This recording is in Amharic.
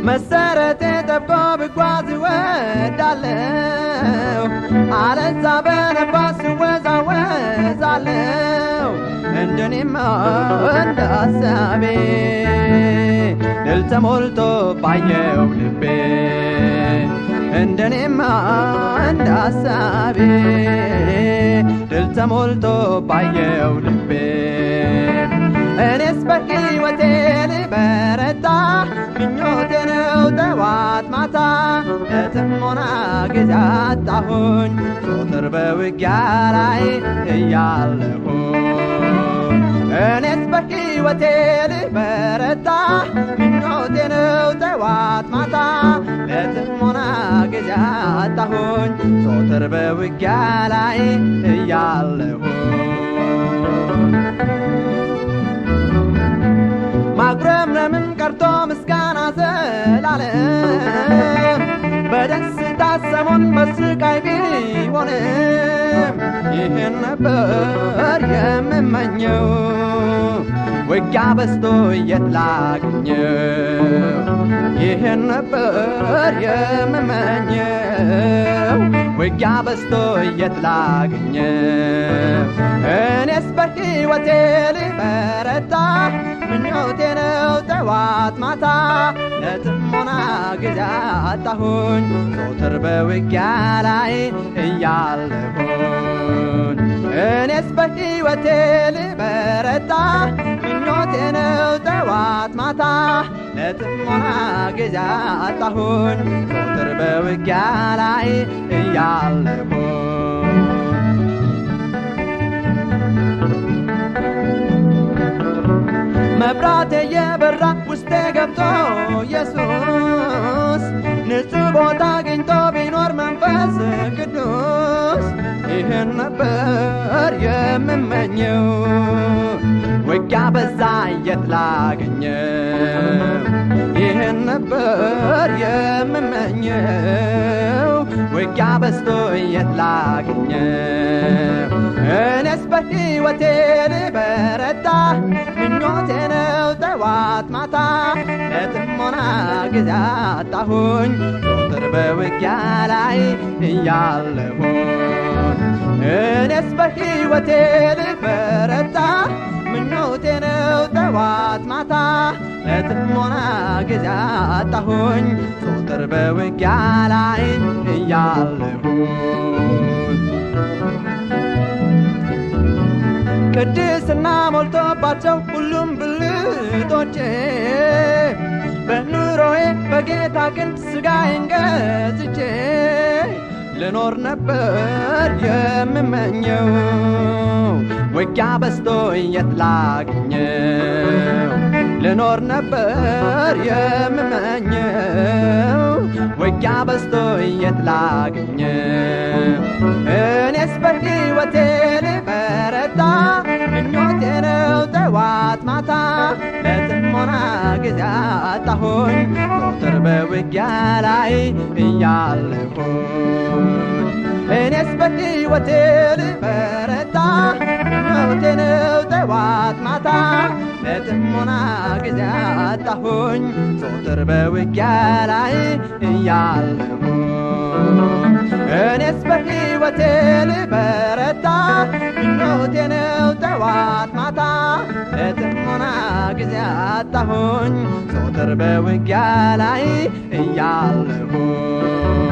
መሰረቴ ጠብቆ ብጓዝ እወዳለሁ አለዛ በነፋስ እወዛወዛለሁ እንደኔማ እንደ ሐሳቤ ድል ተሞልቶ ባየው ልቤ እንደኔማ እንደ ሐሳቤ ድል ተሞልቶ ባየው ልቤ እኔስ በሕይወቴ ልበረታ ምኞቴ ነው ጠዋት ማታ ለጥሞና ጊዜ አጣሁኝ ዞትር በውጊያ ላይ እያለሁኝ እኔስ በሕይወቴ ልበረታ ምኞቴ ነው ጠዋት ማታ ለጥሞና ጊዜ አጣሁኝ ዞትር በውጊያ ላይ እያለሁኝ ማጉረምረምን ቀርቶ ምስጋና ዘላለም በደስታ ሰሞን በስቃይ ቢሆንም ይህን ነበር የምመኘው ውጊያ በዝቶ የት ላግኘው ይህን ነበር የምመኘው ውጊያ በዝቶ የት ላግኘው እኔስ በሕይወቴ ልበረታ ምኞቴ ነው ጠዋት ማታ ለጥሞና ጊዜ አጣሁኝ ዞትር በውጊያ ላይ እያለሁኝ እኔስ በሕይወቴ ልበረታ ምኞቴ ነው ጠዋት ማታ ለጥሞና ጊዜ አጣሁኝ ዞትር በውጊያ ላይ እያለሁኝ መብራቴ የበራ ውስጤ ገብቶ ኢየሱስ ንጹሕ ቦታ አግኝቶ ቢኖር መንፈስ ቅዱስ ይህን ነበር የምመኘው ውጊያ በዛ የት ላገኘው ይህን ነበር የምመኘው ውጊያ በዝቶ የት ላገኘው እኔስ በሕይወቴ ልበረታ ምኞቴ ነው ጠዋት ማታ ለጥሞና ጊዜ አጣሁኝ ዞትር በውጊያ ላይ እያለሁኝ እኔስ በሕይወቴ ልበረታ ምኞቴ ነው ጠዋት ማታ ለጥሞና ጊዜ አጣሁኝ ዞትር በውጊያ ላይ እያለሁኝ ቅድስና ሞልቶባቸው ሁሉም ብልቶቼ በኑሮዬ በጌታ ክንድ ሥጋዬን ገዝቼ ልኖር ነበር የምመኘው ውጊያ በዝቶ የት ላግኘው ልኖር ነበር የምመኘው ውጊያ በዝቶ የት ላግኘው እኔስ በሕይወቴ ልበረታ ምኞቴ ነው ጠዋት ማታ ለጥሞና ጊዜ አጣሁኝ ዞትር በውጊያ ላይ እያለሁኝ እኔስ በሕይወቴ ልበረታ ምኞቴ ነው ጠዋት ማታ ለጥሞና ጊዜ አጣሁኝ ዞትር በውጊያ ላይ እያለሁኝ እኔስ በሕይወቴ ልበረታ ምኞቴ ነው ጠዋት ማታ ለጥሞና ጊዜ አጣሁኝ ዞትር በውጊያ ላይ እያለሁኝ